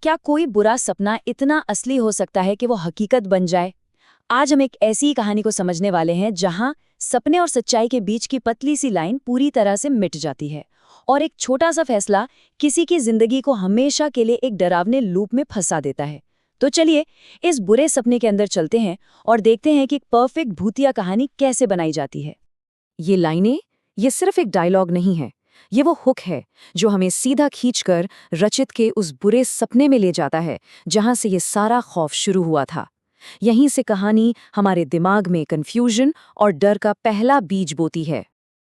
क्या कोई बुरा सपना इतना असली हो सकता है कि वो हकीकत बन जाए? आज हम एक ऐसी ही कहानी को समझने वाले हैं जहां सपने और सच्चाई के बीच की पतली सी लाइन पूरी तरह से मिट जाती है और एक छोटा सा फैसला किसी की जिंदगी को हमेशा के लिए एक डरावने लूप में फंसा देता है। तो चलिए इस बुरे सपने के अंदर चलते हैं और देखते हैं कि एक परफेक्ट भूतिया कहानी कैसे बनाई जाती है। ये लाइनें, ये सिर्फ एक डायलॉग नहीं है, ये वो हुक है जो हमें सीधा खींचकर रचित के उस बुरे सपने में ले जाता है जहां से ये सारा खौफ शुरू हुआ था। यहीं से कहानी हमारे दिमाग में कंफ्यूजन और डर का पहला बीज बोती है।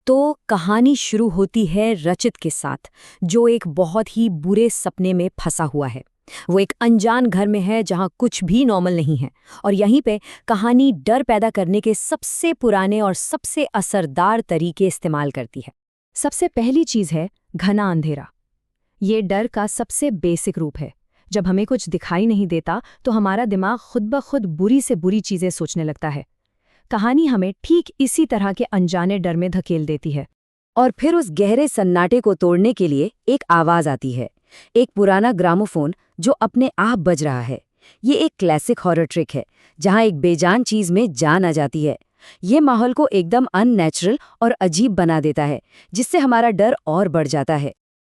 तो कहानी शुरू होती है रचित के साथ, जो एक बहुत ही बुरे सपने में फंसा हुआ है। वो एक अनजान घर में है जहां कुछ भी नॉर्मल नहीं है, और यहीं पे कहानी डर पैदा करने के सबसे पुराने और सबसे असरदार तरीके इस्तेमाल करती है। सबसे पहली चीज है घना अंधेरा। ये डर का सबसे बेसिक रूप है। जब हमें कुछ दिखाई नहीं देता तो हमारा दिमाग खुद ब खुद बुरी से बुरी चीजें सोचने लगता है। कहानी हमें ठीक इसी तरह के अनजाने डर में धकेल देती है। और फिर उस गहरे सन्नाटे को तोड़ने के लिए एक आवाज आती है, एक पुराना ग्रामोफोन जो अपने आप बज रहा है। ये एक क्लासिक हॉरर ट्रिक है जहां एक बेजान चीज में जान आ जाती है। ये माहौल को एकदम अननेचुरल और अजीब बना देता है, जिससे हमारा डर और बढ़ जाता है।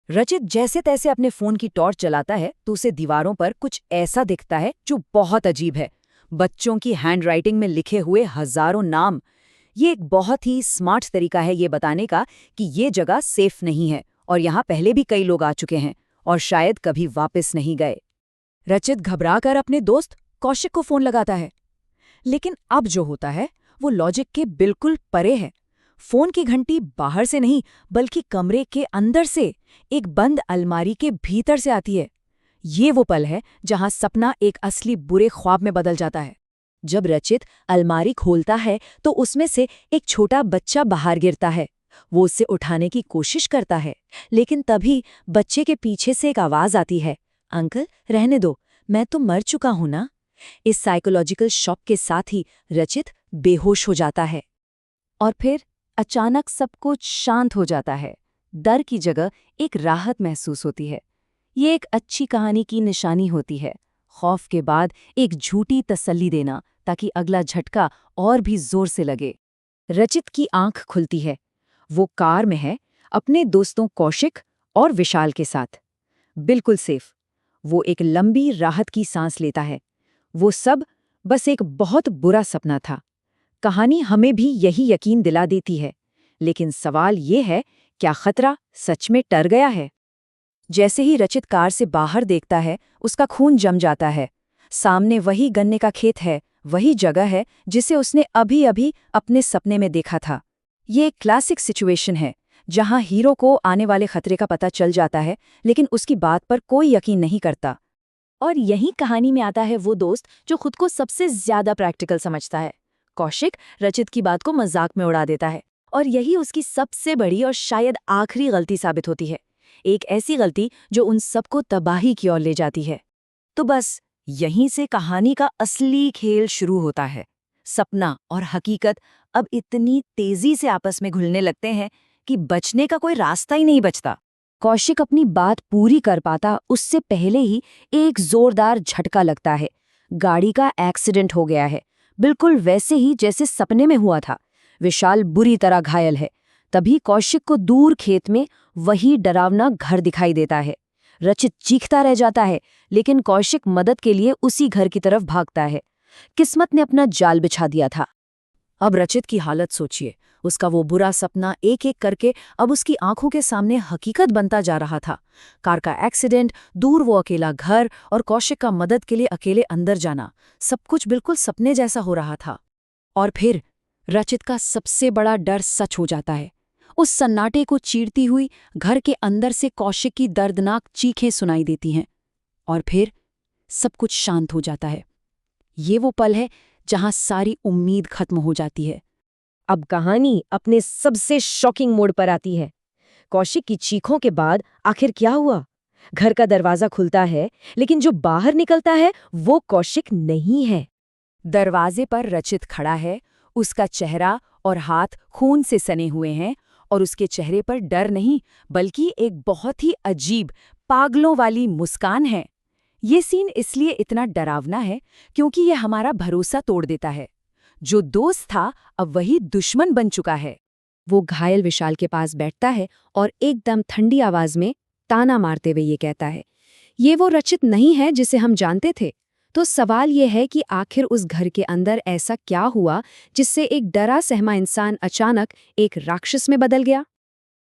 रचित जैसे तैसे अपने फोन की टॉर्च चलाता है तो उसे दीवारों पर कुछ ऐसा दिखता है जो बहुत अजीब है। बच्चों की हैंडराइटिंग में लिखे हुए हजारों नाम। ये एक बहुत ही स्मार्ट तरीका है ये बताने का कि ये जगह सेफ नहीं है और यहाँ पहले भी कई लोग आ चुके हैं और शायद कभी वापस नहीं गए। रचित घबराकर अपने दोस्त कौशिक को फोन लगाता है, लेकिन अब जो होता है वो लॉजिक के बिल्कुल परे है। फोन की घंटी बाहर से नहीं बल्कि कमरे के अंदर से, एक बंद अलमारी के भीतर से आती है। ये वो पल है जहां सपना एक असली बुरे ख्वाब में बदल जाता है। जब रचित अलमारी खोलता है तो उसमें से एक छोटा बच्चा बाहर गिरता है। वो उससे उठाने की कोशिश करता है, लेकिन तभी बच्चे के पीछे से एक आवाज आती है, अंकल रहने दो, मैं तो मर चुका हूं ना। इस साइकोलॉजिकल शॉक के साथ ही रचित बेहोश हो जाता है और फिर अचानक सब कुछ शांत हो जाता है। डर की जगह एक राहत महसूस होती है। ये एक अच्छी कहानी की निशानी होती है, खौफ के बाद एक झूठी तसल्ली देना ताकि अगला झटका और भी जोर से लगे। रचित की आंख खुलती है। वो कार में है, अपने दोस्तों कौशिक और विशाल के साथ, बिल्कुल सेफ। वो एक लंबी राहत की सांस लेता है। वो सब बस एक बहुत बुरा सपना था। कहानी हमें भी यही यकीन दिला देती है, लेकिन सवाल ये है, क्या खतरा सच में टल गया है? जैसे ही रचित कार से बाहर देखता है, उसका खून जम जाता है। सामने वही गन्ने का खेत है, वही जगह है जिसे उसने अभी अभी अपने सपने में देखा था। ये एक क्लासिक सिचुएशन है जहां हीरो को आने वाले खतरे का पता चल जाता है, लेकिन उसकी बात पर कोई यकीन नहीं करता। और यही कहानी में आता है वो दोस्त जो खुद को सबसे ज्यादा प्रैक्टिकल समझता है। कौशिक रचित की बात को मजाक में उड़ा देता है, और यही उसकी सबसे बड़ी और शायद आखिरी गलती साबित होती है। एक ऐसी गलती जो उन सबको तबाही की ओर ले जाती है। तो बस यहीं से कहानी का असली खेल शुरू होता है। सपना और हकीकत अब इतनी तेजी से आपस में घुलने लगते हैं कि बचने का कोई रास्ता ही नहीं बचता। कौशिक अपनी बात पूरी कर पाता उससे पहले ही एक जोरदार झटका लगता है। गाड़ी का एक्सीडेंट हो गया है, बिल्कुल वैसे ही जैसे सपने में हुआ था। विशाल बुरी तरह घायल है। तभी कौशिक को दूर खेत में वही डरावना घर दिखाई देता है। रचित चीखता रह जाता है, लेकिन कौशिक मदद के लिए उसी घर की तरफ भागता है। किस्मत ने अपना जाल बिछा दिया था। अब रचित की हालत सोचिए। उसका वो बुरा सपना एक एक करके अब उसकी आंखों के सामने हकीकत बनता जा रहा था। कार का एक्सीडेंट, दूर वो अकेला घर और कौशिक का मदद के लिए अकेले अंदर जाना, सब कुछ बिल्कुल सपने जैसा हो रहा था। और फिर रचित का सबसे बड़ा डर सच हो जाता है। उस सन्नाटे को चीरती हुई घर के अंदर से कौशिक की दर्दनाक चीखें सुनाई देती हैं, और फिर सब कुछ शांत हो जाता है। ये वो पल है जहां सारी उम्मीद खत्म हो जाती है। अब कहानी अपने सबसे शॉकिंग मोड़ पर आती है। कौशिक की चीखों के बाद आखिर क्या हुआ? घर का दरवाजा खुलता है, लेकिन जो बाहर निकलता है वो कौशिक नहीं है। दरवाजे पर रचित खड़ा है। उसका चेहरा और हाथ खून से सने हुए हैं, और उसके चेहरे पर डर नहीं बल्कि एक बहुत ही अजीब, पागलों वाली मुस्कान है। ये सीन इसलिए इतना डरावना है क्योंकि ये हमारा भरोसा तोड़ देता है। जो दोस्त था अब वही दुश्मन बन चुका है। वो घायल विशाल के पास बैठता है और एकदम ठंडी आवाज में ताना मारते हुए ये कहता है, ये वो रचित नहीं है जिसे हम जानते थे। तो सवाल ये है कि आखिर उस घर के अंदर ऐसा क्या हुआ जिससे एक डरा सहमा इंसान अचानक एक राक्षस में बदल गया।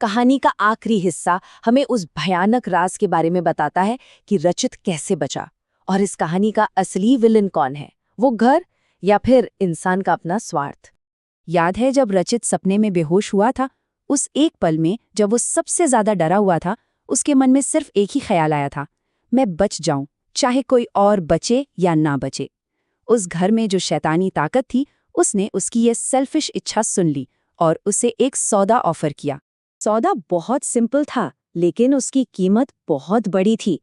कहानी का आखिरी हिस्सा हमें उस भयानक राज के बारे में बताता है कि रचित कैसे बचा और इस कहानी का असली विलन कौन है, वो घर या फिर इंसान का अपना स्वार्थ। याद है जब रचित सपने में बेहोश हुआ था, उस एक पल में जब वो सबसे ज्यादा डरा हुआ था, उसके मन में सिर्फ एक ही ख्याल आया था, मैं बच जाऊं, चाहे कोई और बचे या ना बचे। उस घर में जो शैतानी ताकत थी, उसने उसकी ये सेल्फिश इच्छा सुन ली और उसे एक सौदा ऑफर किया। सौदा बहुत सिंपल था, लेकिन उसकी कीमत बहुत बड़ी थी।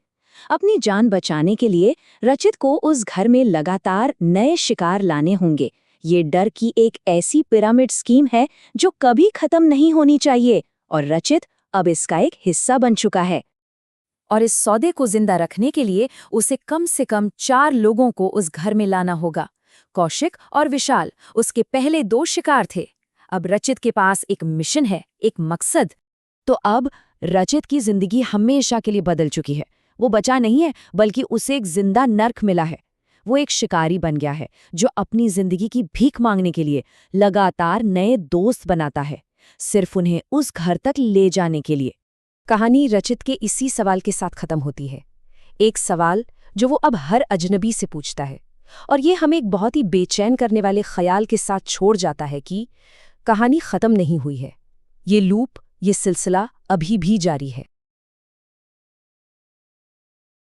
अपनी जान बचाने के लिए रचित को उस घर में लगातार नए शिकार लाने होंगे। ये डर की एक ऐसी पिरामिड स्कीम है जो कभी खत्म नहीं होनी चाहिए, और रचित अब इसका एक हिस्सा बन चुका है। और इस सौदे को जिंदा रखने के लिए उसे कम से कम 4 लोगों को उस घर में लाना होगा। कौशिक और विशाल उसके पहले 2 शिकार थे। अब रचित के पास एक मिशन है, एक मकसद। तो अब रचित की जिंदगी हमेशा के लिए बदल चुकी है। वो बचा नहीं है, बल्कि उसे एक जिंदा नर्क मिला है। वो एक शिकारी बन गया है जो अपनी जिंदगी की भीख मांगने के लिए लगातार नए दोस्त बनाता है, सिर्फ उन्हें उस घर तक ले जाने के लिए। कहानी रचित के इसी सवाल के साथ खत्म होती है, एक सवाल जो वो अब हर अजनबी से पूछता है, और ये हमें एक बहुत ही बेचैन करने वाले ख्याल के साथ छोड़ जाता है कि कहानी खत्म नहीं हुई है। ये लूप, ये सिलसिला अभी भी जारी है।